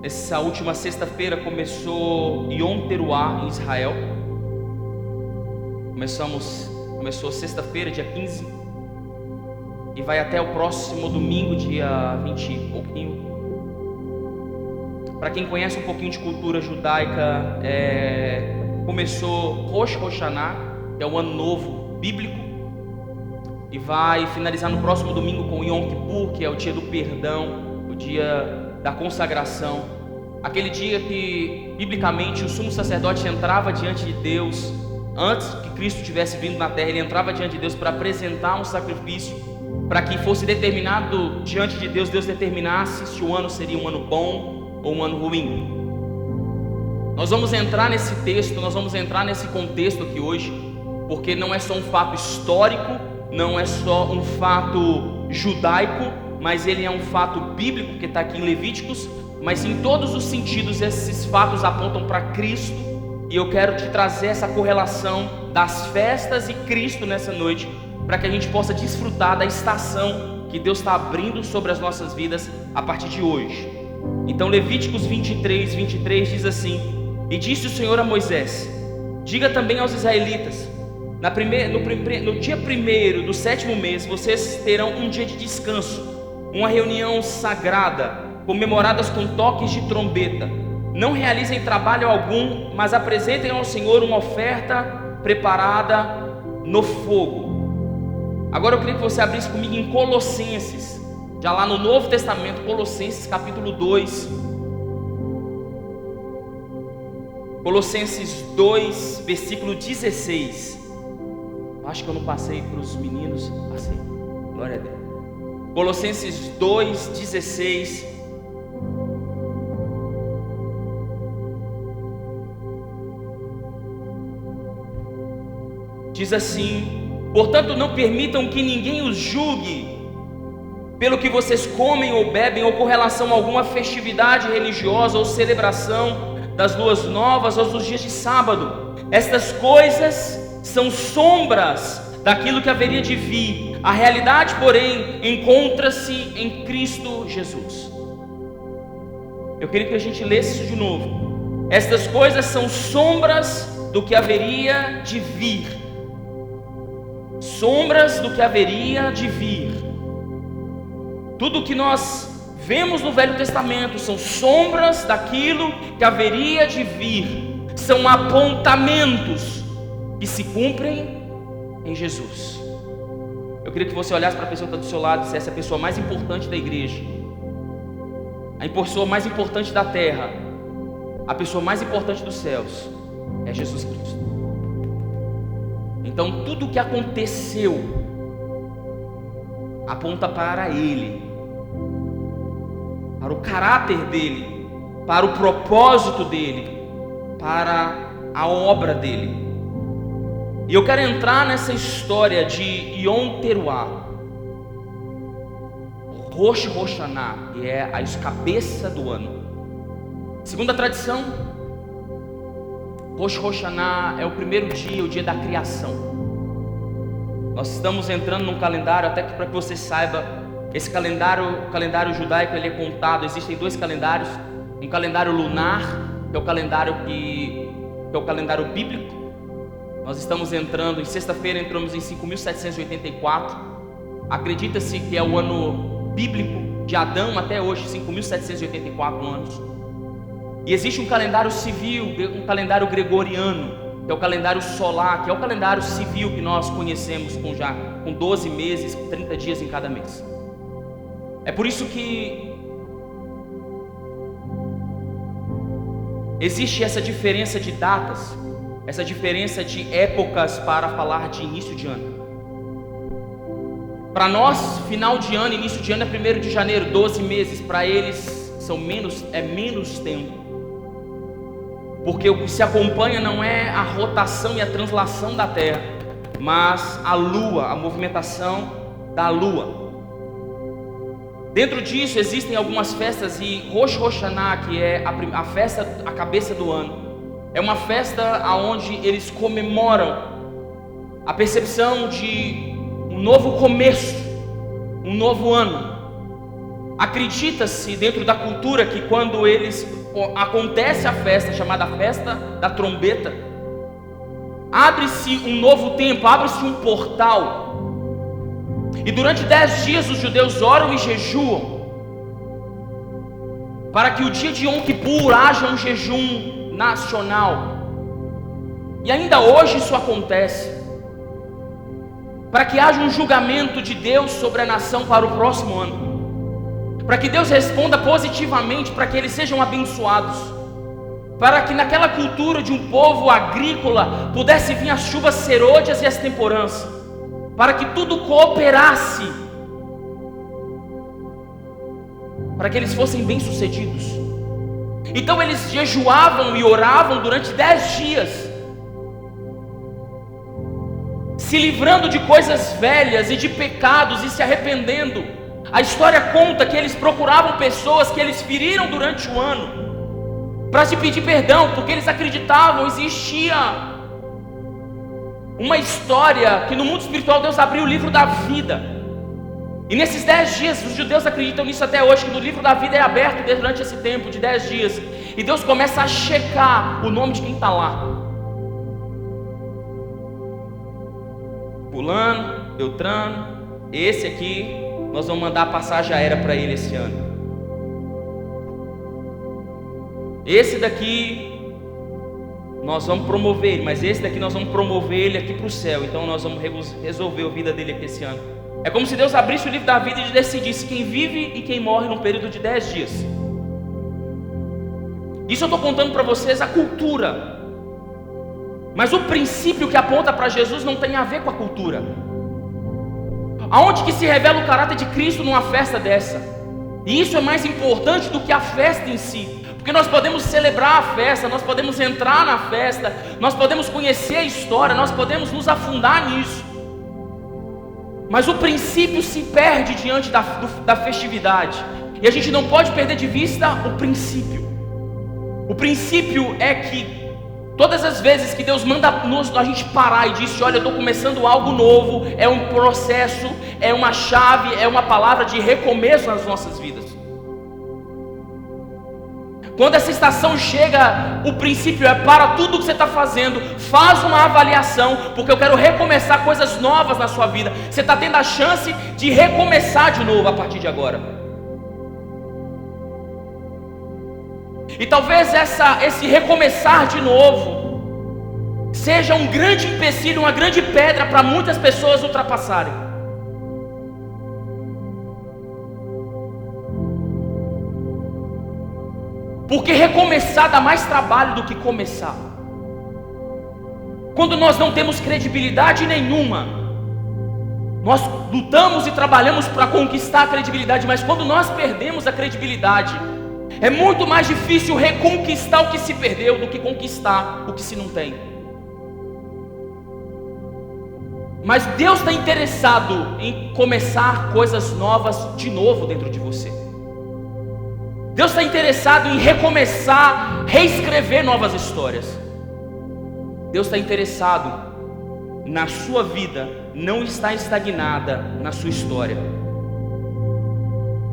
Essa última sexta-feira começou Yom Teruah em Israel. Começou sexta-feira, dia 15, e vai até o próximo domingo, dia 20 e pouquinho. Para quem conhece um pouquinho de cultura judaica, começou Rosh Hashanah, que é o ano novo bíblico, e vai finalizar no próximo domingo com Yom Kippur, que é o dia do perdão, o dia da consagração, aquele dia que biblicamente o sumo sacerdote entrava diante de Deus. Antes que Cristo tivesse vindo na terra, ele entrava diante de Deus para apresentar um sacrifício, para que fosse determinado diante de Deus, Deus determinasse se o ano seria um ano bom ou um ano ruim. Nós vamos entrar nesse texto, nós vamos entrar nesse contexto aqui hoje, porque não é só um fato histórico, não é só um fato judaico, mas ele é um fato bíblico que está aqui em Levíticos. Mas em todos os sentidos esses fatos apontam para Cristo, e eu quero te trazer essa correlação das festas e Cristo nessa noite, para que a gente possa desfrutar da estação que Deus está abrindo sobre as nossas vidas a partir de hoje. Então Levíticos 23 diz assim: e disse o Senhor a Moisés: diga também aos israelitas, no dia 1º do 7º mês, vocês terão um dia de descanso, uma reunião sagrada, comemoradas com toques de trombeta. Não realizem trabalho algum, mas apresentem ao Senhor uma oferta preparada no fogo. Agora eu queria que você abrisse comigo em Colossenses, já lá no Novo Testamento, Colossenses capítulo 2. Colossenses 2, versículo 16. Acho que eu não passei para os meninos. Passei, glória a Deus. Colossenses 2, 16. Diz assim: portanto, não permitam que ninguém os julgue pelo que vocês comem ou bebem, ou com relação a alguma festividade religiosa ou celebração das luas novas ou dos dias de sábado. Estas coisas são sombras daquilo que haveria de vir. A realidade, porém, encontra-se em Cristo Jesus. Eu queria que a gente lesse isso de novo. Estas coisas são sombras do que haveria de vir. Sombras do que haveria de vir. Tudo que nós vemos no Velho Testamento são sombras daquilo que haveria de vir. São apontamentos que se cumprem em Jesus. Eu queria que você olhasse para a pessoa que está do seu lado e dissesse: a pessoa mais importante da igreja, a pessoa mais importante da terra, a pessoa mais importante dos céus é Jesus Cristo. Então tudo o que aconteceu aponta para Ele, para o caráter dEle, para o propósito dEle, para a obra dEle. E eu quero entrar nessa história de Yom Teruah, Rosh Hashanah, que é a cabeça do ano. Segundo a tradição, Rosh Hashanah é o primeiro dia, o dia da criação. Nós estamos entrando num calendário, até para que você saiba, esse calendário, o calendário judaico, ele é contado. Existem dois calendários: um calendário lunar, que é o calendário bíblico. Nós estamos entrando, em sexta-feira entramos em 5.784. Acredita-se que é o ano bíblico de Adão até hoje, 5.784 anos. E existe um calendário civil, um calendário gregoriano, que é o calendário solar, que é o calendário civil que nós conhecemos com 12 meses, 30 dias em cada mês. É por isso que existe essa diferença de datas, essa diferença de épocas para falar de início de ano. Para nós, final de ano, início de ano é 1º de janeiro, 12 meses. Para eles é menos tempo. Porque o que se acompanha não é a rotação e a translação da Terra, mas a Lua, a movimentação da Lua. Dentro disso existem algumas festas, e Rosh Hashanah, que é a festa, a cabeça do ano, é uma festa onde eles comemoram a percepção de um novo começo, um novo ano. Acredita-se dentro da cultura que quando acontece a festa, chamada festa da trombeta, abre-se um novo tempo, abre-se um portal. E durante 10 dias os judeus oram e jejuam, para que o dia de Yom Kippur haja um jejum nacional. E ainda hoje isso acontece, para que haja um julgamento de Deus sobre a nação para o próximo ano, para que Deus responda positivamente, para que eles sejam abençoados, para que naquela cultura de um povo agrícola pudesse vir as chuvas serôdias e as temporãs, para que tudo cooperasse, para que eles fossem bem-sucedidos. Então eles jejuavam e oravam durante 10 dias, se livrando de coisas velhas e de pecados e se arrependendo. A história conta que eles procuravam pessoas que eles feriram durante o ano, para se pedir perdão, porque eles acreditavam, existia uma história que no mundo espiritual Deus abriu o livro da vida. E nesses 10 dias, os judeus acreditam nisso até hoje, que no livro da vida é aberto durante esse tempo de 10 dias, e Deus começa a checar o nome de quem está lá. Fulano, Beltrano, esse aqui, nós vamos mandar a passagem aérea para ele esse ano. Esse daqui, nós vamos promover ele, mas esse daqui nós vamos promover ele aqui para o céu. Então nós vamos resolver a vida dele aqui esse ano. É como se Deus abrisse o livro da vida e decidisse quem vive e quem morre num período de 10 dias. Isso eu estou contando para vocês a cultura, mas o princípio que aponta para Jesus não tem a ver com a cultura. Aonde que se revela o caráter de Cristo numa festa dessa? E isso é mais importante do que a festa em si, porque nós podemos celebrar a festa, nós podemos entrar na festa, nós podemos conhecer a história, nós podemos nos afundar nisso, mas o princípio se perde diante da festividade, e a gente não pode perder de vista o princípio. O princípio é que todas as vezes que Deus manda a gente parar e diz: olha, eu estou começando algo novo, é um processo, é uma chave, é uma palavra de recomeço nas nossas vidas. Quando essa estação chega, o princípio é: para tudo que você está fazendo, faz uma avaliação, porque eu quero recomeçar coisas novas na sua vida. Você está tendo a chance de recomeçar de novo a partir de agora. E talvez esse recomeçar de novo seja um grande empecilho, uma grande pedra para muitas pessoas ultrapassarem. Porque recomeçar dá mais trabalho do que começar. Quando nós não temos credibilidade nenhuma, nós lutamos e trabalhamos para conquistar a credibilidade, mas quando nós perdemos a credibilidade, é muito mais difícil reconquistar o que se perdeu do que conquistar o que se não tem. Mas Deus está interessado em começar coisas novas de novo dentro de você. Deus está interessado em recomeçar, reescrever novas histórias. Deus está interessado na sua vida, não está estagnada na sua história.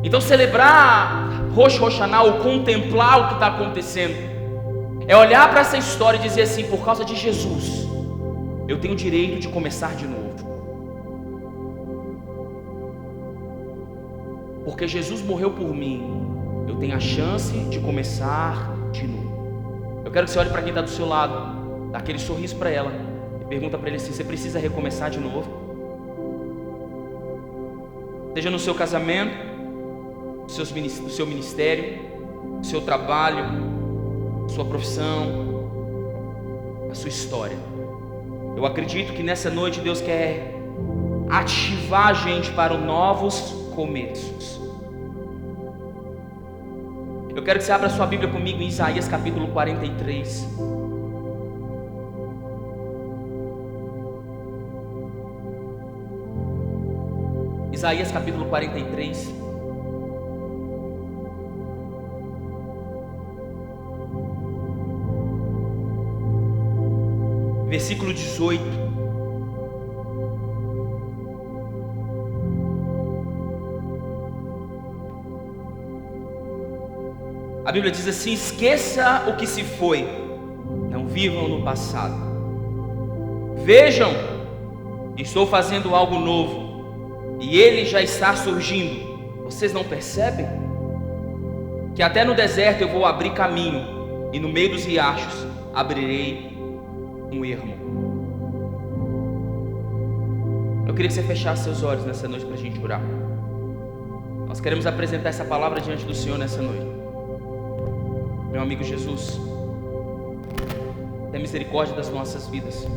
Então celebrar Rosh Hashanah, ou contemplar o que está acontecendo, é olhar para essa história e dizer assim: por causa de Jesus, eu tenho o direito de começar de novo. Porque Jesus morreu por mim, eu tenho a chance de começar de novo. Eu quero que você olhe para quem está do seu lado, dá aquele sorriso para ela e pergunta para ele assim: você precisa recomeçar de novo? Seja no seu casamento, no seu ministério, no seu trabalho, sua profissão, a sua história. Eu acredito que nessa noite Deus quer ativar a gente para novos começos. Eu quero que você abra sua Bíblia comigo em Isaías capítulo 43. Isaías capítulo 43. Versículo 18. Bíblia diz assim: esqueça o que se foi, não vivam no passado. Vejam, estou fazendo algo novo, e ele já está surgindo. Vocês não percebem? Que até no deserto eu vou abrir caminho, e no meio dos riachos abrirei um ermo. Eu queria que você fechasse seus olhos nessa noite para a gente orar. Nós queremos apresentar essa palavra diante do Senhor nessa noite. Meu amigo Jesus, tenha misericórdia das nossas vidas,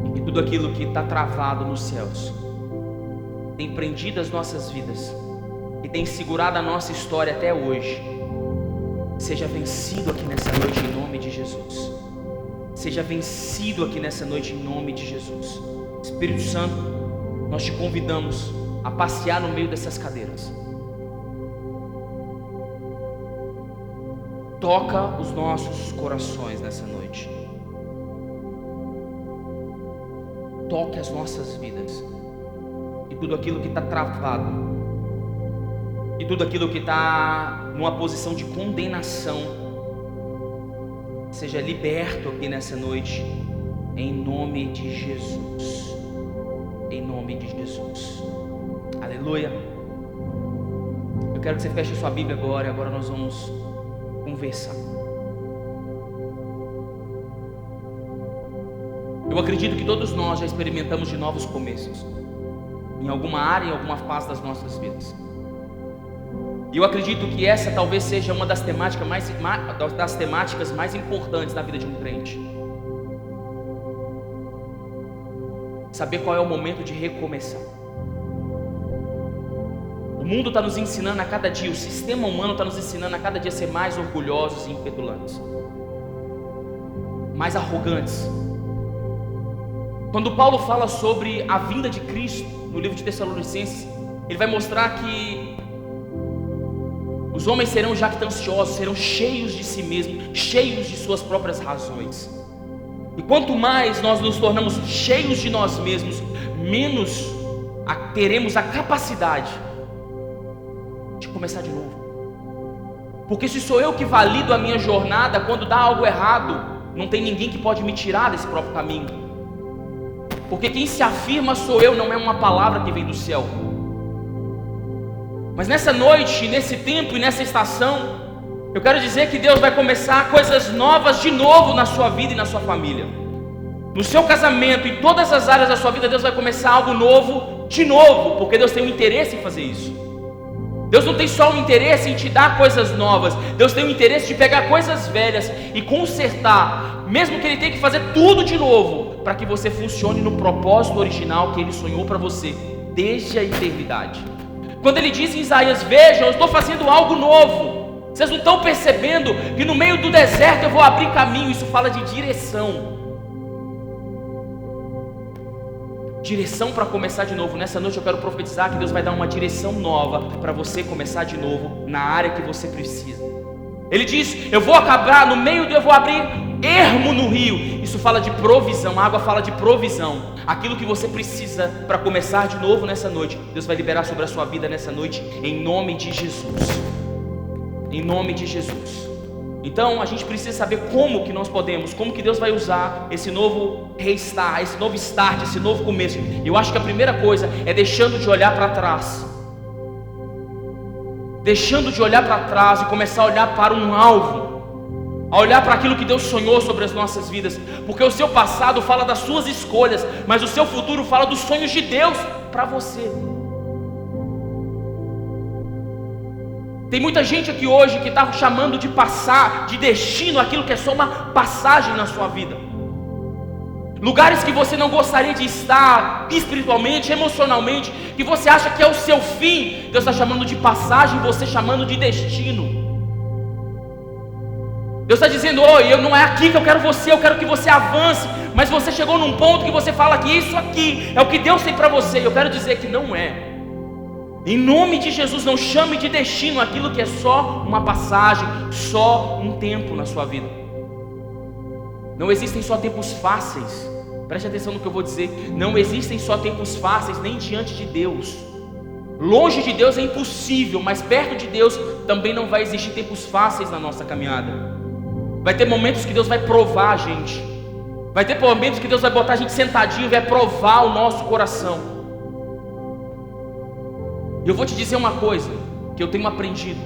e que tudo aquilo que está travado nos céus, tem prendido as nossas vidas, que tem segurado a nossa história até hoje, seja vencido aqui nessa noite em nome de Jesus. Seja vencido aqui nessa noite em nome de Jesus. Espírito Santo, nós te convidamos a passear no meio dessas cadeiras. Toca os nossos corações nessa noite. Toque as nossas vidas. E tudo aquilo que está travado, e tudo aquilo que está numa posição de condenação, seja liberto aqui nessa noite, em nome de Jesus. Em nome de Jesus. Aleluia. Eu quero que você feche a sua Bíblia agora. Agora nós vamos conversar. Eu acredito que todos nós já experimentamos de novos começos, em alguma área, em alguma fase das nossas vidas. E eu acredito que essa talvez seja uma das temáticas mais importantes na vida de um crente. Saber qual é o momento de recomeçar. O mundo está nos ensinando a cada dia, o sistema humano está nos ensinando a cada dia a ser mais orgulhosos e impetulantes, mais arrogantes. Quando Paulo fala sobre a vinda de Cristo, no livro de Tessalonicenses, ele vai mostrar que os homens serão jactanciosos, serão cheios de si mesmos, cheios de suas próprias razões. E quanto mais nós nos tornamos cheios de nós mesmos, menos teremos a capacidade de começar de novo. Porque se sou eu que valido a minha jornada, quando dá algo errado, não tem ninguém que pode me tirar desse próprio caminho. Porque quem se afirma sou eu, não é uma palavra que vem do céu. Mas nessa noite, nesse tempo e nessa estação, eu quero dizer que Deus vai começar coisas novas de novo na sua vida e na sua família. No seu casamento, em todas as áreas da sua vida, Deus vai começar algo novo de novo, porque Deus tem um interesse em fazer isso. Deus não tem só um interesse em te dar coisas novas, Deus tem um interesse de pegar coisas velhas e consertar, mesmo que Ele tenha que fazer tudo de novo, para que você funcione no propósito original que Ele sonhou para você, desde a eternidade. Quando Ele diz em Isaías: vejam, eu estou fazendo algo novo, vocês não estão percebendo que no meio do deserto eu vou abrir caminho? Isso fala de direção. Direção para começar de novo. Nessa noite eu quero profetizar que Deus vai dar uma direção nova para você começar de novo na área que você precisa. Ele diz: eu vou acabar no meio, eu vou abrir ermo no rio. Isso fala de provisão, a água fala de provisão. Aquilo que você precisa para começar de novo nessa noite, Deus vai liberar sobre a sua vida nessa noite, em nome de Jesus. Em nome de Jesus. Então a gente precisa saber como que nós podemos, como que Deus vai usar esse novo restart, esse novo start, esse novo começo. Eu acho que a primeira coisa é deixando de olhar para trás. Deixando de olhar para trás e começar a olhar para um alvo, a olhar para aquilo que Deus sonhou sobre as nossas vidas. Porque o seu passado fala das suas escolhas, mas o seu futuro fala dos sonhos de Deus para você. Tem muita gente aqui hoje que está chamando de passar, de destino, aquilo que é só uma passagem na sua vida. Lugares que você não gostaria de estar espiritualmente, emocionalmente, que você acha que é o seu fim, Deus está chamando de passagem, você chamando de destino. Deus está dizendo: oi, eu não é aqui que eu quero você, eu quero que você avance. Mas você chegou num ponto que você fala que isso aqui é o que Deus tem para você. Eu quero dizer que não é. Em nome de Jesus, não chame de destino aquilo que é só uma passagem, só um tempo na sua vida. Não existem só tempos fáceis. Preste atenção no que eu vou dizer. Não existem só tempos fáceis, nem diante de Deus. Longe de Deus é impossível, mas perto de Deus também não vai existir tempos fáceis na nossa caminhada. Vai ter momentos que Deus vai provar a gente. Vai ter momentos que Deus vai botar a gente sentadinho e vai provar o nosso coração. E eu vou te dizer uma coisa que eu tenho aprendido.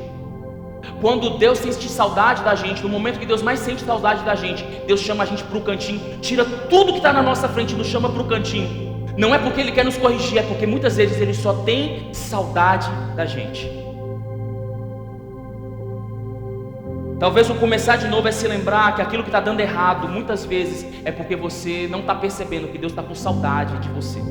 Quando Deus sente saudade da gente, no momento que Deus mais sente saudade da gente, Deus chama a gente para o cantinho, tira tudo que está na nossa frente e nos chama para o cantinho. Não é porque Ele quer nos corrigir, é porque muitas vezes Ele só tem saudade da gente. Talvez o começar de novo é se lembrar que aquilo que está dando errado, muitas vezes, é porque você não está percebendo que Deus está com saudade de você.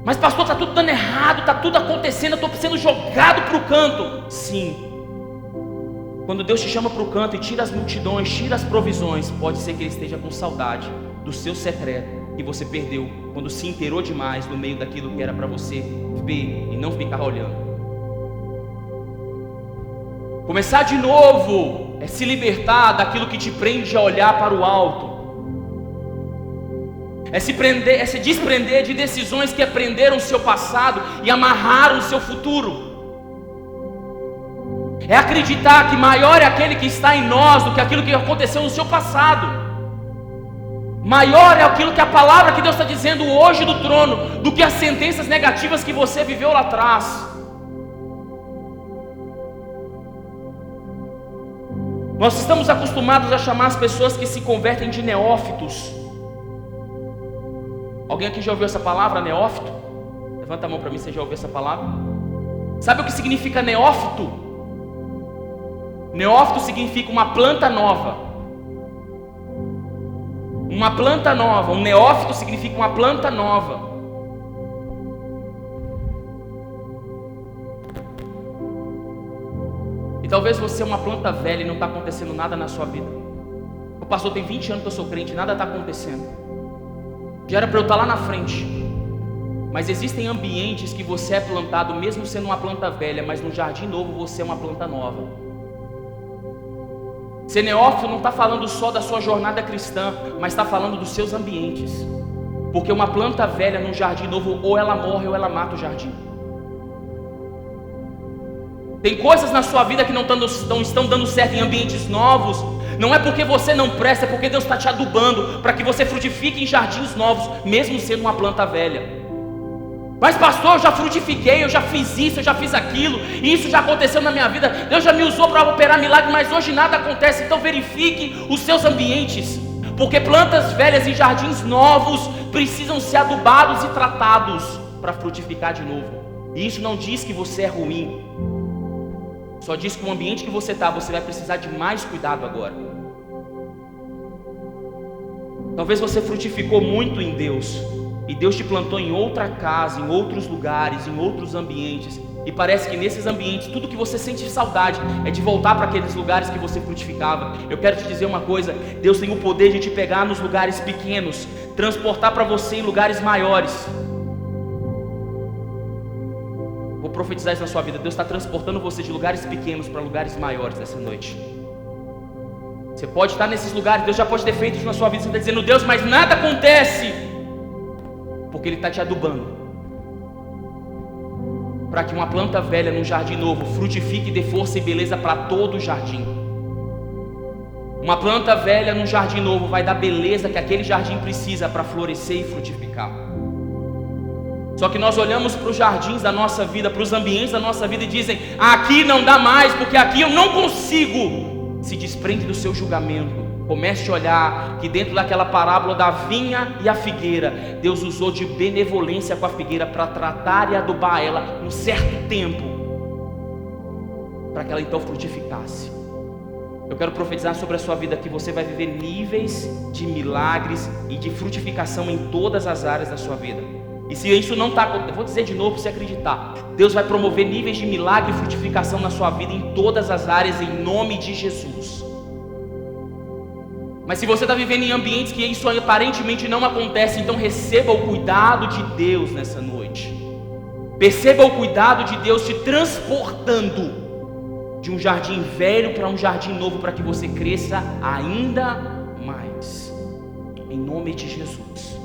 Mas pastor, está tudo dando errado, está tudo acontecendo, eu estou sendo jogado para o canto. Sim. Quando Deus te chama para o canto e tira as multidões, tira as provisões, pode ser que Ele esteja com saudade do seu secreto que você perdeu quando se inteirou demais no meio daquilo que era para você ver e não ficar olhando. Começar de novo é se libertar daquilo que te prende a olhar para o alto. É se desprender de decisões que aprenderam o seu passado e amarraram o seu futuro. É acreditar que maior é aquele que está em nós do que aquilo que aconteceu no seu passado. Maior é aquilo que a palavra que Deus está dizendo hoje do trono, do que as sentenças negativas que você viveu lá atrás. Nós estamos acostumados a chamar as pessoas que se convertem de neófitos. Alguém aqui já ouviu essa palavra, neófito? Levanta a mão para mim, você já ouviu essa palavra? Sabe o que significa neófito? Neófito significa uma planta nova. Uma planta nova, um neófito significa uma planta nova. E talvez você é uma planta velha e não está acontecendo nada na sua vida. O pastor tem 20 anos que eu sou crente, nada está acontecendo. Já era para eu estar lá na frente. Mas existem ambientes que você é plantado, mesmo sendo uma planta velha, mas no jardim novo você é uma planta nova. Ser neófito não está falando só da sua jornada cristã, mas está falando dos seus ambientes. Porque uma planta velha num jardim novo, ou ela morre ou ela mata o jardim. Tem coisas na sua vida que não estão dando certo em ambientes novos. Não é porque você não presta, é porque Deus está te adubando para que você frutifique em jardins novos, mesmo sendo uma planta velha. Mas pastor, eu já frutifiquei, eu já fiz isso, eu já fiz aquilo, e isso já aconteceu na minha vida, Deus já me usou para operar milagre, mas hoje nada acontece. Então verifique os seus ambientes, porque plantas velhas em jardins novos precisam ser adubados e tratados para frutificar de novo. E isso não diz que você é ruim, só diz que o ambiente que você está, você vai precisar de mais cuidado agora. Talvez você frutificou muito em Deus, e Deus te plantou em outra casa, em outros lugares, em outros ambientes, e parece que nesses ambientes tudo que você sente saudade é de voltar para aqueles lugares que você frutificava. Eu quero te dizer uma coisa: Deus tem o poder de te pegar nos lugares pequenos, transportar para você em lugares maiores. Vou profetizar isso na sua vida. Deus está transportando você de lugares pequenos para lugares maiores nessa noite. Você pode estar nesses lugares, Deus já pode ter feito isso na sua vida. Você está dizendo: Deus, mas nada acontece. Porque Ele está te adubando, para que uma planta velha num jardim novo frutifique e dê força e beleza para todo o jardim. Uma planta velha num jardim novo vai dar beleza que aquele jardim precisa para florescer e frutificar. Só que nós olhamos para os jardins da nossa vida, para os ambientes da nossa vida e dizem: aqui não dá mais, porque aqui eu não consigo. Se desprende do seu julgamento. Comece a olhar que dentro daquela parábola da vinha e a figueira, Deus usou de benevolência com a figueira para tratar e adubar ela um certo tempo, para que ela então frutificasse. Eu quero profetizar sobre a sua vida que você vai viver níveis de milagres e de frutificação em todas as áreas da sua vida. E se isso não está acontecendo, eu vou dizer de novo para você acreditar: Deus vai promover níveis de milagre e frutificação na sua vida em todas as áreas, em nome de Jesus. Mas se você está vivendo em ambientes que isso aparentemente não acontece, então receba o cuidado de Deus nessa noite. Perceba o cuidado de Deus te transportando de um jardim velho para um jardim novo, para que você cresça ainda mais, em nome de Jesus.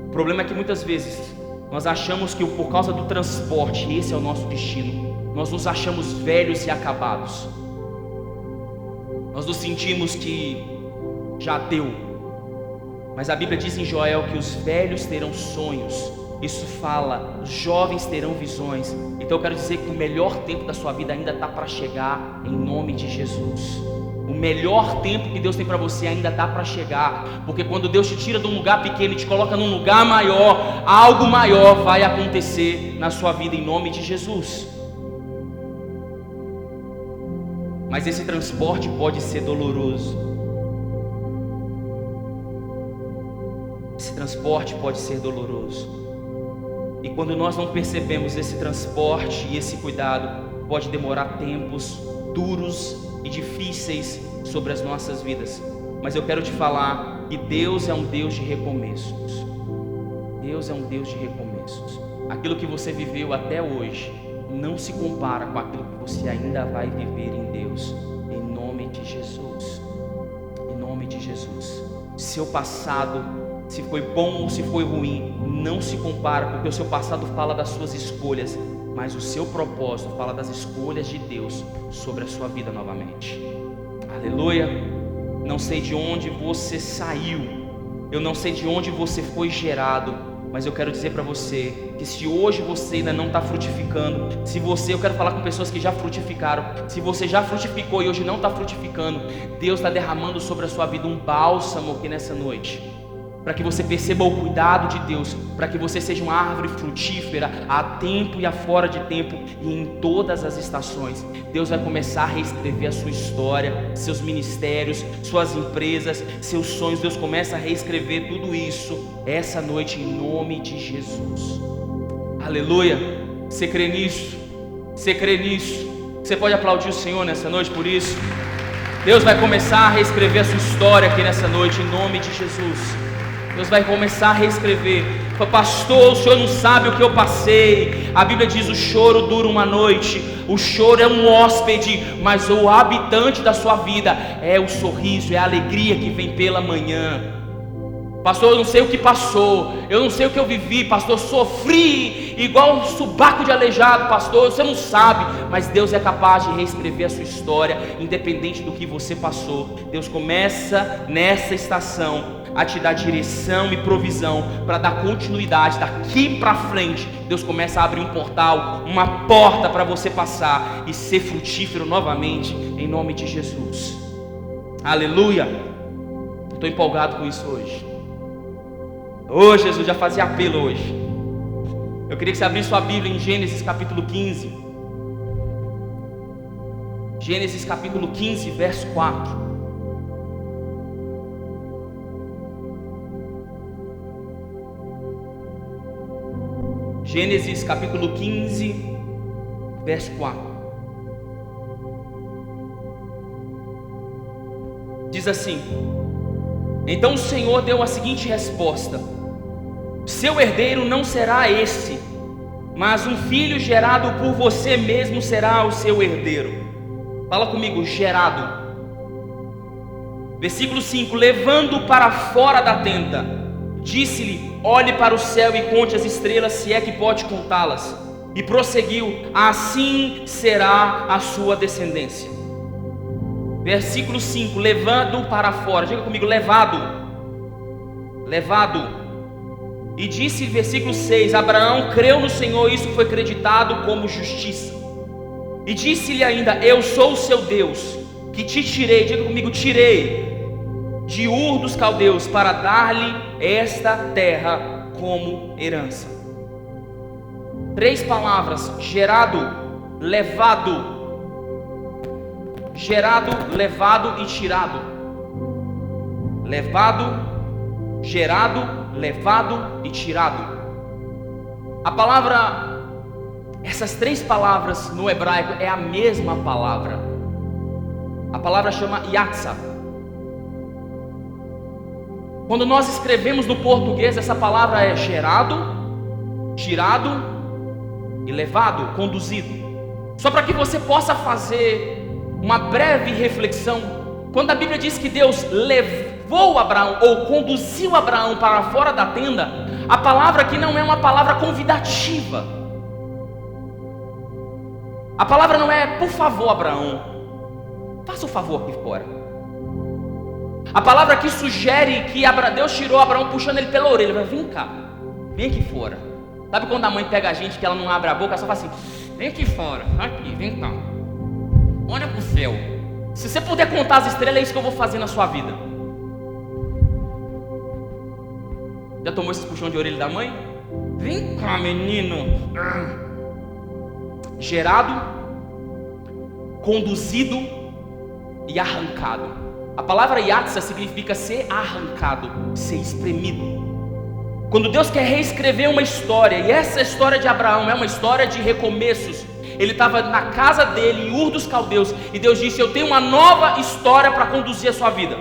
O problema é que muitas vezes Nós achamos que por causa do transporte, esse é o nosso destino. Nós nos achamos velhos e acabados. Nós nos sentimos que já deu. Mas a Bíblia diz em Joel que os velhos terão sonhos. Isso fala, os jovens terão visões. Então eu quero dizer que o melhor tempo da sua vida ainda está para chegar, em nome de Jesus. O melhor tempo que Deus tem para você ainda está para chegar. Porque quando Deus te tira de um lugar pequeno e te coloca num lugar maior, algo maior vai acontecer na sua vida, em nome de Jesus. Mas esse transporte pode ser doloroso. Esse transporte pode ser doloroso. E quando nós não percebemos esse transporte e esse cuidado, pode demorar tempos duros e difíceis sobre as nossas vidas. Mas eu quero te falar que Deus é um Deus de recomeços. Deus é um Deus de recomeços. Aquilo que você viveu até hoje não se compara com aquilo que você ainda vai viver em Deus, em nome de Jesus. Em nome de Jesus. Seu passado, se foi bom ou se foi ruim, não se compara, porque o seu passado fala das suas escolhas, mas o seu propósito fala das escolhas de Deus sobre a sua vida novamente. Aleluia. Não sei de onde você saiu, eu não sei de onde você foi gerado, mas eu quero dizer para você que se hoje você ainda não está frutificando, eu quero falar com pessoas que já frutificaram, se você já frutificou e hoje não está frutificando, Deus está derramando sobre a sua vida um bálsamo aqui nessa noite, para que você perceba o cuidado de Deus, para que você seja uma árvore frutífera a tempo e a fora de tempo e em todas as estações. Deus vai começar a reescrever a sua história, seus ministérios, suas empresas, seus sonhos. Deus começa a reescrever tudo isso essa noite em nome de Jesus. Aleluia. Você crê nisso? Você crê nisso? Você pode aplaudir o Senhor nessa noite por isso? Deus vai começar a reescrever a sua história aqui nessa noite em nome de Jesus. Deus vai começar a reescrever. Pastor, o senhor não sabe o que eu passei. A Bíblia diz: o choro dura uma noite. O choro é um hóspede, mas o habitante da sua vida é o sorriso, é a alegria que vem pela manhã. Pastor, eu não sei o que passou, eu não sei o que eu vivi, pastor, sofri igual um subaco de aleijado, pastor, você não sabe, mas Deus é capaz de reescrever a sua história, independente do que você passou. Deus começa nessa estação a te dar direção e provisão para dar continuidade daqui para frente. Deus começa a abrir um portal, uma porta para você passar e ser frutífero novamente, em nome de Jesus. Aleluia. Estou empolgado com isso hoje. Oh, Jesus, já fazia apelo hoje. Eu queria que você abrisse sua Bíblia em Gênesis capítulo 15. Gênesis capítulo 15, verso 4. Gênesis capítulo 15, verso 4. Diz assim: então o Senhor deu a seguinte resposta: seu herdeiro não será esse, mas um filho gerado por você mesmo será o seu herdeiro. Fala comigo, gerado. Versículo 5: levando para fora da tenda, disse-lhe: olhe para o céu e conte as estrelas, se é que pode contá-las. E prosseguiu: assim será a sua descendência. Versículo 5: levando para fora, diga comigo, levado. E disse, versículo 6: Abraão creu no Senhor, isso foi acreditado como justiça. E disse-lhe ainda: eu sou o seu Deus, que te tirei, diga comigo, tirei de Ur dos Caldeus, para dar-lhe esta terra como herança. 3 palavras: gerado, levado. Gerado, levado e tirado. Levado, gerado, levado e tirado. A palavra, essas 3 palavras no hebraico é a mesma palavra. A palavra chama yatzah. Quando nós escrevemos no português, essa palavra é gerado, tirado e levado, conduzido. Só para que você possa fazer uma breve reflexão, quando a Bíblia diz que Deus levou Abraão ou conduziu Abraão para fora da tenda, A palavra aqui não é uma palavra convidativa. A palavra não é, por favor, Abraão, faça o favor aqui fora. A palavra aqui sugere que Deus tirou Abraão puxando ele pela orelha. Vem cá, vem aqui fora. Sabe quando a mãe pega a gente que ela não abre a boca, ela só fala assim: vem aqui fora, aqui, vem cá. Olha pro céu. Se você puder contar as estrelas, é isso que eu vou fazer na sua vida. Já tomou esses puxão de orelha da mãe? Vem cá, menino. Gerado, conduzido e arrancado. A palavra yatsa significa ser arrancado, ser espremido. Quando Deus quer reescrever uma história, e essa história de Abraão é uma história de recomeços. Ele estava na casa dele, em Ur dos Caldeus, e Deus disse: eu tenho uma nova história para conduzir a sua vida.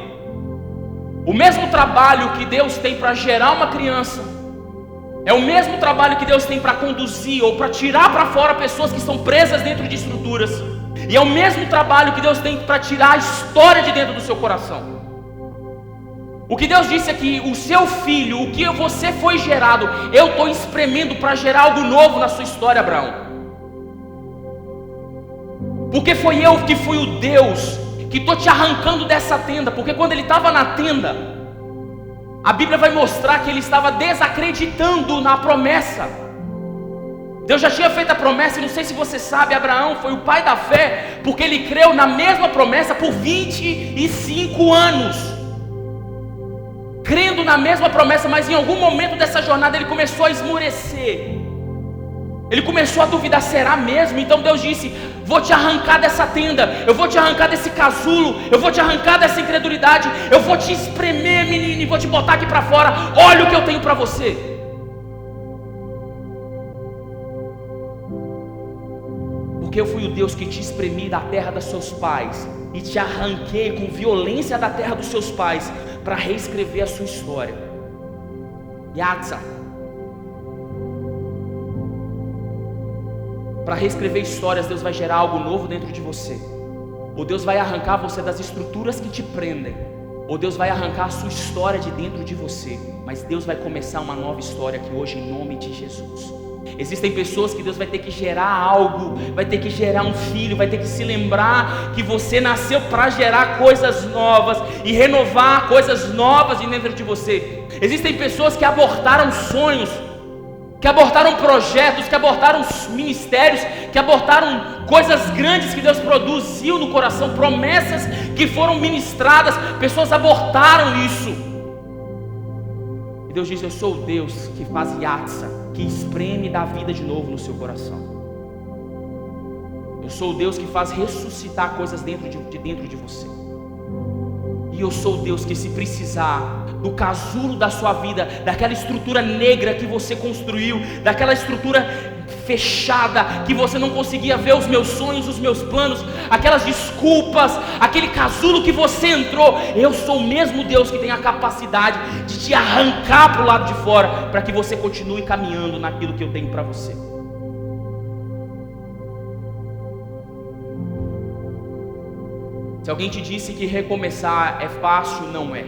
O mesmo trabalho que Deus tem para gerar uma criança é o mesmo trabalho que Deus tem para conduzir ou para tirar para fora pessoas que estão presas dentro de estruturas. E é o mesmo trabalho que Deus tem para tirar a história de dentro do seu coração. O que Deus disse é que o seu filho, o que você foi gerado, eu estou espremendo para gerar algo novo na sua história, Abraão. Porque foi eu que fui o Deus que estou te arrancando dessa tenda. Porque quando ele estava na tenda, a Bíblia vai mostrar que ele estava desacreditando na promessa. Deus já tinha feito a promessa, e não sei se você sabe, Abraão foi o pai da fé, porque ele creu na mesma promessa por 25 anos. Crendo na mesma promessa, mas em algum momento dessa jornada ele começou a esmorecer. Ele começou a duvidar, será mesmo? Então Deus disse: vou te arrancar dessa tenda, eu vou te arrancar desse casulo, eu vou te arrancar dessa incredulidade, eu vou te espremer, menino, e vou te botar aqui para fora. Olha o que eu tenho para você. Porque eu fui o Deus que te espremi da terra dos seus pais e te arranquei com violência da terra dos seus pais para reescrever a sua história. Yatsa. Para reescrever histórias, Deus vai gerar algo novo dentro de você. Ou Deus vai arrancar você das estruturas que te prendem, ou Deus vai arrancar a sua história de dentro de você. Mas Deus vai começar uma nova história aqui hoje, em nome de Jesus. Existem pessoas que Deus vai ter que gerar algo, vai ter que gerar um filho, vai ter que se lembrar que você nasceu para gerar coisas novas e renovar coisas novas dentro de você. Existem pessoas que abortaram sonhos, que abortaram projetos, que abortaram ministérios, que abortaram coisas grandes que Deus produziu no coração, promessas que foram ministradas, pessoas abortaram isso. E Deus diz: eu sou o Deus que faz yatsa, que espreme e dá vida de novo no seu coração. Eu sou o Deus que faz ressuscitar coisas dentro de você. E eu sou o Deus que, se precisar do casulo da sua vida, daquela estrutura negra que você construiu, daquela estrutura fechada, que você não conseguia ver os meus sonhos, os meus planos, aquelas desculpas, aquele casulo que você entrou, eu sou o mesmo Deus que tem a capacidade de te arrancar para o lado de fora, para que você continue caminhando naquilo que eu tenho para você. Se alguém te disse que recomeçar é fácil, não é.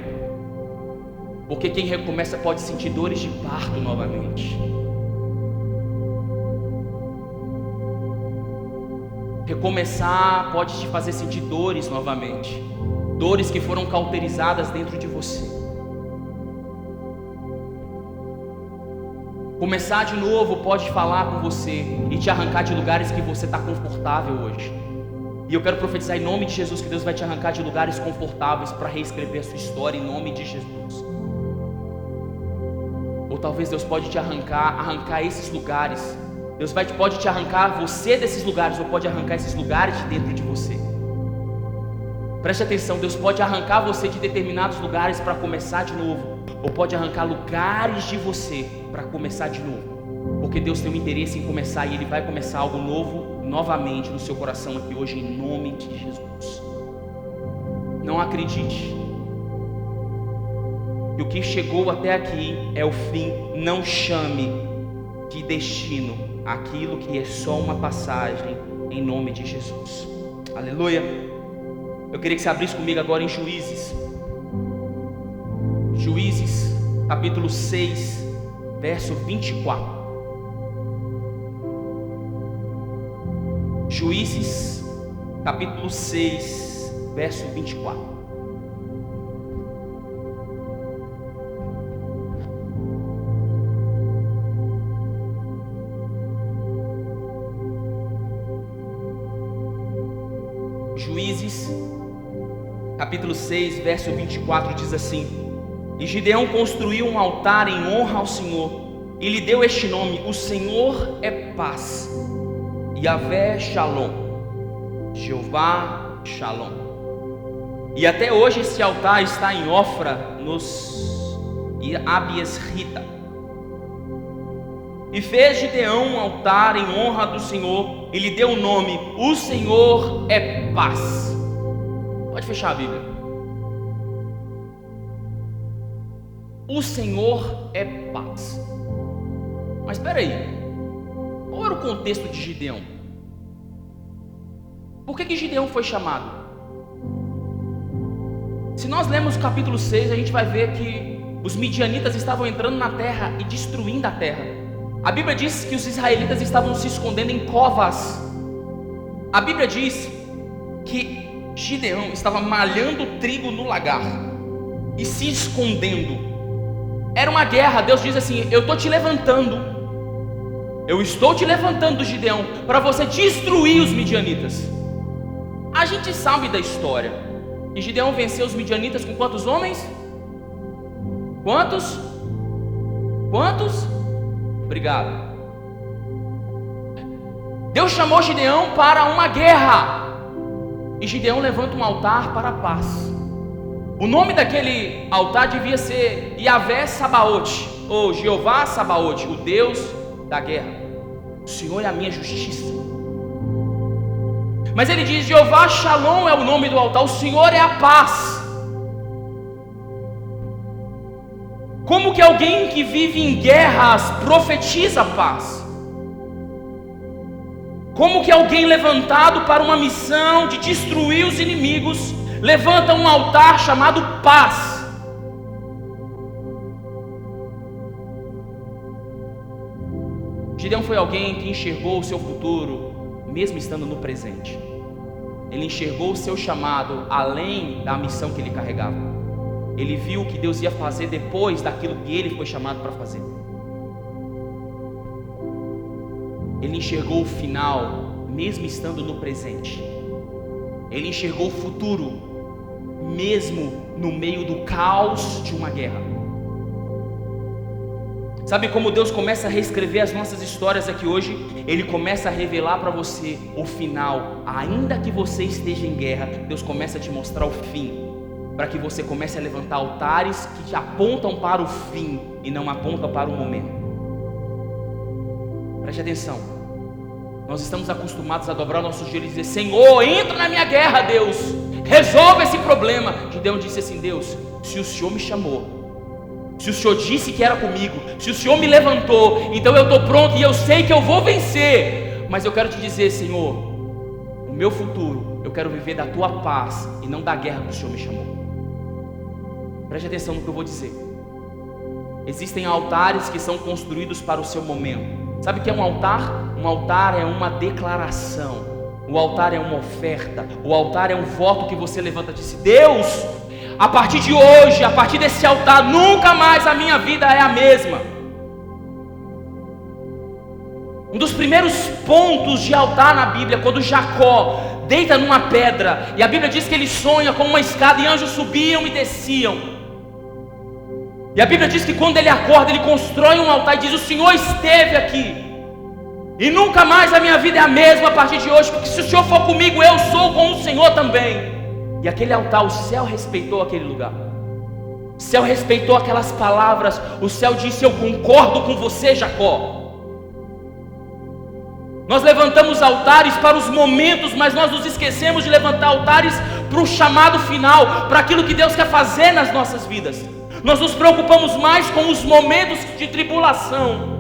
Porque quem recomeça pode sentir dores de parto novamente. Recomeçar pode te fazer sentir dores novamente. Dores que foram cauterizadas dentro de você. Começar de novo pode falar com você e te arrancar de lugares que você está confortável hoje. E eu quero profetizar em nome de Jesus que Deus vai te arrancar de lugares confortáveis para reescrever a sua história em nome de Jesus. Ou talvez Deus pode te arrancar esses lugares. Deus pode te arrancar você desses lugares, ou pode arrancar esses lugares de dentro de você. Preste atenção, Deus pode arrancar você de determinados lugares para começar de novo, ou pode arrancar lugares de você para começar de novo. Porque Deus tem um interesse em começar, e Ele vai começar algo novo novamente no seu coração aqui hoje, em nome de Jesus. Não acredite que o que chegou até aqui é o fim. Não chame de destino aquilo que é só uma passagem, em nome de Jesus. Aleluia. Eu queria que você abrisse comigo agora em Juízes. Juízes, capítulo 6. verso 24. Juízes, capítulo 6, verso 24. Juízes, capítulo 6, verso 24 diz assim: E Gideão construiu um altar em honra ao Senhor, e lhe deu este nome: O Senhor é paz, Yahvé Shalom, Jeová Shalom. E até hoje esse altar está em Ofra, nos Abies Rita. E fez Gideão um altar em honra do Senhor, e lhe deu o nome: O Senhor é paz. Pode fechar a Bíblia. O Senhor é paz. Mas espera aí, qual era o contexto de Gideão? Por que Gideão foi chamado? Se nós lermos o capítulo 6, a gente vai ver que os midianitas estavam entrando na terra e destruindo a terra. A Bíblia diz que os israelitas estavam se escondendo em covas. A Bíblia diz que Gideão estava malhando trigo no lagar e se escondendo. Era uma guerra. Deus diz assim: eu estou te levantando, eu estou te levantando, Gideão, para você destruir os midianitas. A gente sabe da história. E Gideão venceu os midianitas com quantos homens? Quantos? Obrigado. Deus chamou Gideão para uma guerra, e Gideão levanta um altar para a paz. O nome daquele altar devia ser Yahvé Sabaote, ou Jeová Sabaote, o Deus da guerra. O Senhor é a minha justiça. Mas ele diz: Jeová Shalom é o nome do altar, o Senhor é a paz. Como que alguém que vive em guerras profetiza paz? Como que alguém levantado para uma missão de destruir os inimigos levanta um altar chamado paz? Gideão foi alguém que enxergou o seu futuro mesmo estando no presente. Ele enxergou o seu chamado além da missão que ele carregava. Ele viu o que Deus ia fazer depois daquilo que ele foi chamado para fazer. Ele enxergou o final mesmo estando no presente. Ele enxergou o futuro mesmo no meio do caos de uma guerra. Sabe como Deus começa a reescrever as nossas histórias aqui hoje? Ele começa a revelar para você o final. Ainda que você esteja em guerra, Deus começa a te mostrar o fim, para que você comece a levantar altares que te apontam para o fim e não apontam para o momento. Preste atenção. Nós estamos acostumados a dobrar nossos joelhos e dizer: Senhor, entra na minha guerra, Deus, resolve esse problema. Gideão disse assim: Deus, se o Senhor me chamou, se o Senhor disse que era comigo, se o Senhor me levantou, então eu estou pronto e eu sei que eu vou vencer. Mas eu quero te dizer, Senhor, o meu futuro eu quero viver da tua paz e não da guerra que o Senhor me chamou. Preste atenção no que eu vou dizer. Existem altares que são construídos para o seu momento. Sabe o que é um altar? Um altar é uma declaração. O altar é uma oferta. O altar é um voto que você levanta e diz: Deus, a partir de hoje, a partir desse altar, nunca mais a minha vida é a mesma. Um dos primeiros pontos de altar na Bíblia, quando Jacó deita numa pedra, e a Bíblia diz que ele sonha com uma escada e anjos subiam e desciam. E a Bíblia diz que quando ele acorda, ele constrói um altar e diz: o Senhor esteve aqui, e nunca mais a minha vida é a mesma a partir de hoje, porque se o Senhor for comigo, eu sou com o Senhor também. E aquele altar, o céu respeitou aquele lugar. O céu respeitou aquelas palavras. O céu disse: eu concordo com você, Jacó. Nós levantamos altares para os momentos, mas nós nos esquecemos de levantar altares para o chamado final, para aquilo que Deus quer fazer nas nossas vidas. Nós nos preocupamos mais com os momentos de tribulação.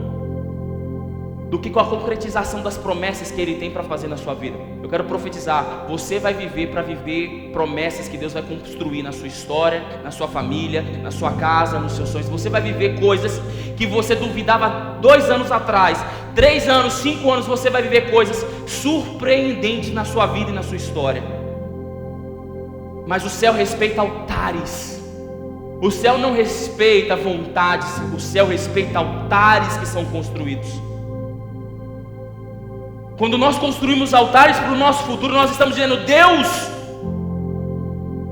do que com a concretização das promessas que Ele tem para fazer na sua vida. Eu quero profetizar, você vai viver para viver promessas que Deus vai construir na sua história, na sua família, na sua casa, nos seus sonhos. Você vai viver coisas que você duvidava 2 anos atrás, 3 anos, 5 anos. Você vai viver coisas surpreendentes na sua vida e na sua história. Mas o céu respeita altares. O céu não respeita vontades, o céu respeita altares que são construídos. Quando nós construímos altares para o nosso futuro, nós estamos dizendo: Deus,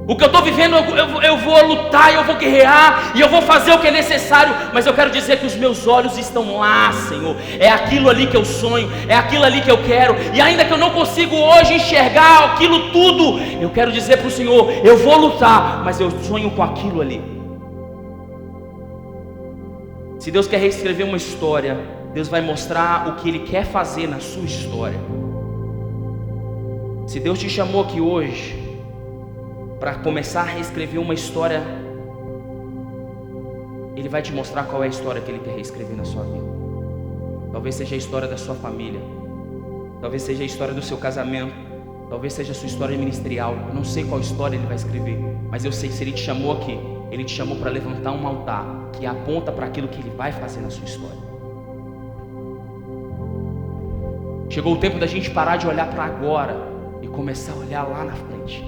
o que eu estou vivendo, eu vou lutar, eu vou guerrear, e eu vou fazer o que é necessário, mas eu quero dizer que os meus olhos estão lá, Senhor. É aquilo ali que eu sonho, é aquilo ali que eu quero, e ainda que eu não consigo hoje enxergar aquilo tudo, eu quero dizer para o Senhor: eu vou lutar, mas eu sonho com aquilo ali. Se Deus quer reescrever uma história, Deus vai mostrar o que Ele quer fazer na sua história. Se Deus te chamou aqui hoje para começar a reescrever uma história, Ele vai te mostrar qual é a história que Ele quer reescrever na sua vida. Talvez seja a história da sua família, talvez seja a história do seu casamento, talvez seja a sua história ministerial. Eu não sei qual história Ele vai escrever, mas eu sei que se Ele te chamou aqui, Ele te chamou para levantar um altar que aponta para aquilo que Ele vai fazer na sua história. Chegou o tempo da gente parar de olhar para agora e começar a olhar lá na frente.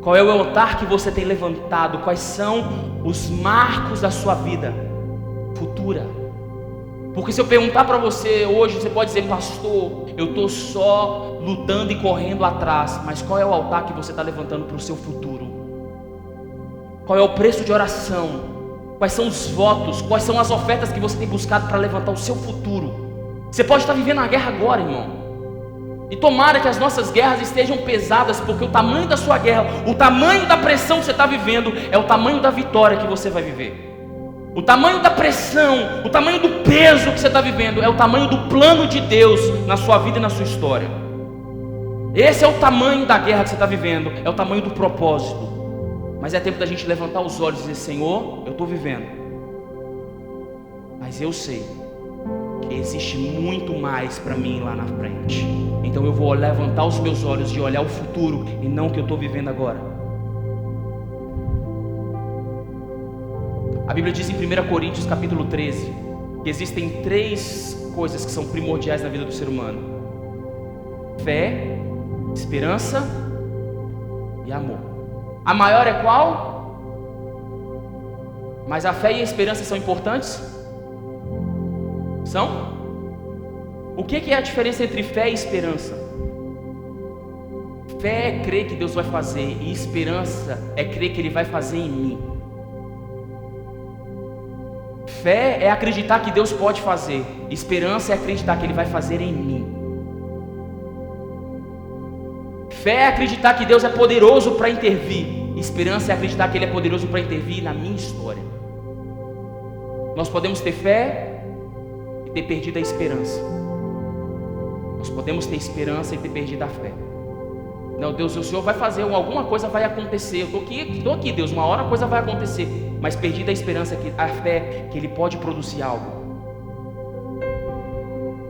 Qual é o altar que você tem levantado? Quais são os marcos da sua vida futura? Porque se eu perguntar para você hoje, você pode dizer: pastor, eu estou só lutando e correndo atrás. Mas qual é o altar que você está levantando para o seu futuro? Qual é o preço de oração? Quais são os votos? Quais são as ofertas que você tem buscado para levantar o seu futuro? Você pode estar vivendo a guerra agora, irmão, e tomara que as nossas guerras estejam pesadas, porque o tamanho da sua guerra, o tamanho da pressão que você está vivendo, é o tamanho da vitória que você vai viver. O tamanho da pressão, o tamanho do peso que você está vivendo, é o tamanho do plano de Deus na sua vida e na sua história. Esse é o tamanho da guerra que você está vivendo, é o tamanho do propósito. Mas é tempo da gente levantar os olhos e dizer: Senhor, eu estou vivendo, mas eu sei que existe muito mais para mim lá na frente. Então eu vou levantar os meus olhos e olhar o futuro e não o que eu estou vivendo agora. A Bíblia diz em 1 Coríntios capítulo 13 que existem 3 coisas que são primordiais na vida do ser humano: fé, esperança e amor. A maior é qual? Mas a fé e a esperança são importantes? São? O que é a diferença entre fé e esperança? Fé é crer que Deus vai fazer, e esperança é crer que Ele vai fazer em mim. Fé é acreditar que Deus pode fazer, esperança é acreditar que Ele vai fazer em mim. Fé é acreditar que Deus é poderoso para intervir, esperança é acreditar que Ele é poderoso para intervir na minha história. Nós podemos ter fé e ter perdido a esperança. Nós podemos ter esperança e ter perdido a fé. Não, Deus, o Senhor vai fazer, alguma coisa vai acontecer. Eu estou aqui, Deus, uma hora a coisa vai acontecer. Mas perdida a esperança, a fé, que Ele pode produzir algo.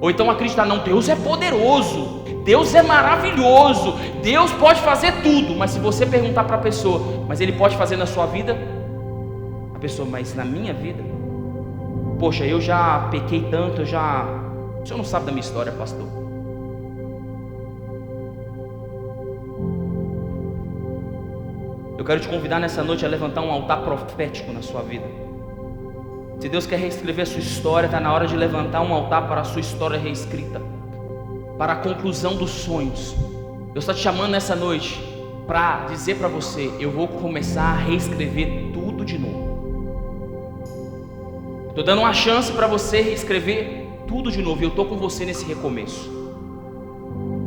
Ou então acreditar: não, Deus é poderoso, Deus é maravilhoso, Deus pode fazer tudo. Mas se você perguntar para a pessoa: mas Ele pode fazer na sua vida? A pessoa: mas na minha vida? Poxa, eu já pequei tanto, O senhor não sabe da minha história, pastor. Eu quero te convidar nessa noite a levantar um altar profético na sua vida. Se Deus quer reescrever a sua história, está na hora de levantar um altar para a sua história reescrita, para a conclusão dos sonhos. Deus está te chamando nessa noite para dizer para você: eu vou começar a reescrever tudo de novo. Estou dando uma chance para você reescrever tudo de novo, e eu estou com você nesse recomeço.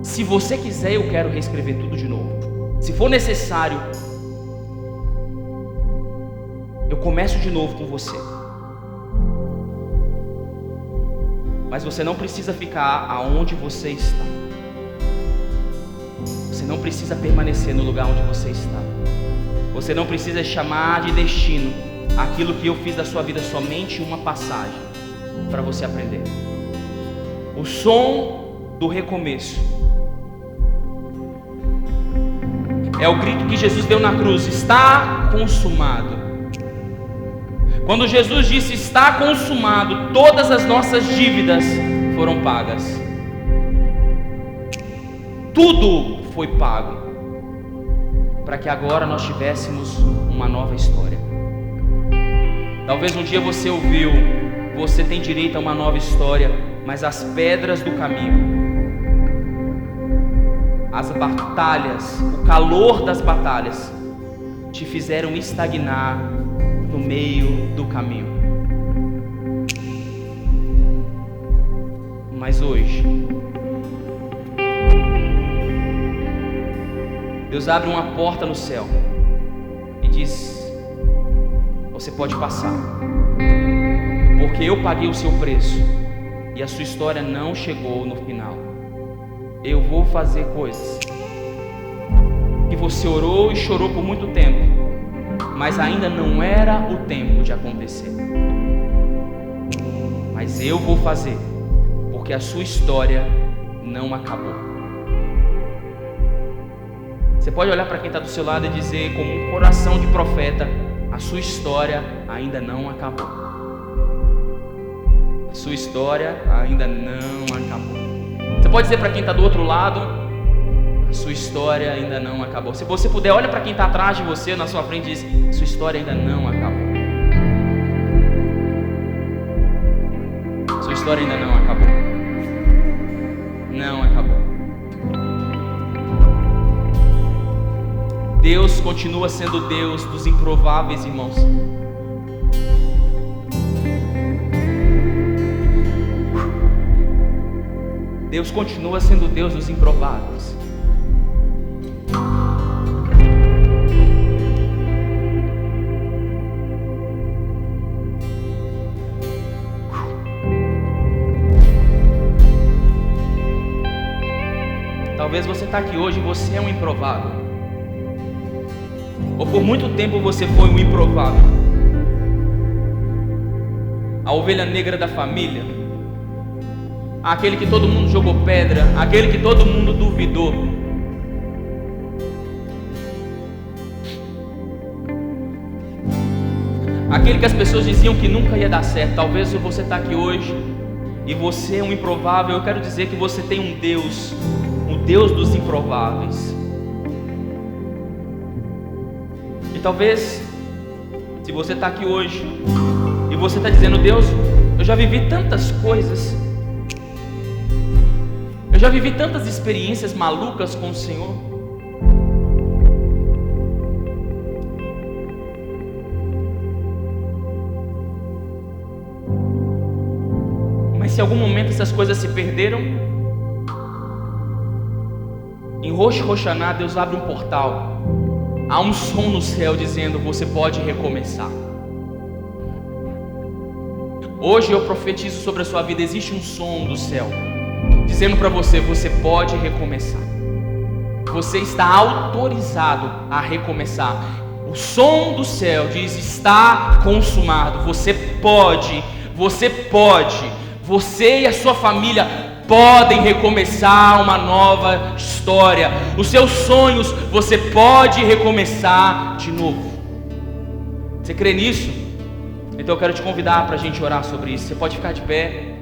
Se você quiser, eu quero reescrever tudo de novo. Se for necessário, eu começo de novo com você. Mas você não precisa ficar aonde você está. Você não precisa permanecer no lugar onde você está. Você não precisa chamar de destino aquilo que eu fiz da sua vida somente uma passagem. para você aprender. O som do recomeço é o grito que Jesus deu na cruz: está consumado. Quando Jesus disse está consumado, todas as nossas dívidas foram pagas. Tudo foi pago para que agora nós tivéssemos uma nova história. Talvez um dia você ouviu: você tem direito a uma nova história, mas as pedras do caminho, as batalhas, o calor das batalhas te fizeram estagnar no meio do caminho. Mas hoje Deus abre uma porta no céu e diz: você pode passar, porque eu paguei o seu preço e a sua história não chegou no final. Eu vou fazer coisas que você orou e chorou por muito tempo, mas ainda não era o tempo de acontecer. Mas eu vou fazer, porque a sua história não acabou. Você pode olhar para quem está do seu lado e dizer, como um coração de profeta: a sua história ainda não acabou. A sua história ainda não acabou. Você pode dizer para quem está do outro lado: a sua história ainda não acabou. Se você puder, olha para quem está atrás de você, na sua frente, e diz: sua história ainda não acabou. Sua história ainda não acabou. Não acabou. Deus continua sendo Deus dos improváveis, irmãos. Deus continua sendo Deus dos improváveis. Talvez você está aqui hoje e você é um improvável. Ou por muito tempo você foi um improvável. A ovelha negra da família, aquele que todo mundo jogou pedra, aquele que todo mundo duvidou. Aquele que as pessoas diziam que nunca ia dar certo. Talvez você está aqui hoje e você é um improvável. Eu quero dizer que você tem um Deus, o Deus dos improváveis. E talvez, se você está aqui hoje e você está dizendo: Deus, eu já vivi tantas coisas, eu já vivi tantas experiências malucas com o Senhor, mas se em algum momento essas coisas se perderam, em Rosh Hashanah Deus abre um portal. Há um som no céu dizendo: você pode recomeçar. Hoje eu profetizo sobre a sua vida. Existe um som do céu dizendo para você: você pode recomeçar. Você está autorizado a recomeçar. O som do céu diz: está consumado. Você pode. Você e a sua família podem recomeçar uma nova história. Os seus sonhos, você pode recomeçar de novo. Você crê nisso? Então eu quero te convidar para a gente orar sobre isso. Você pode ficar de pé.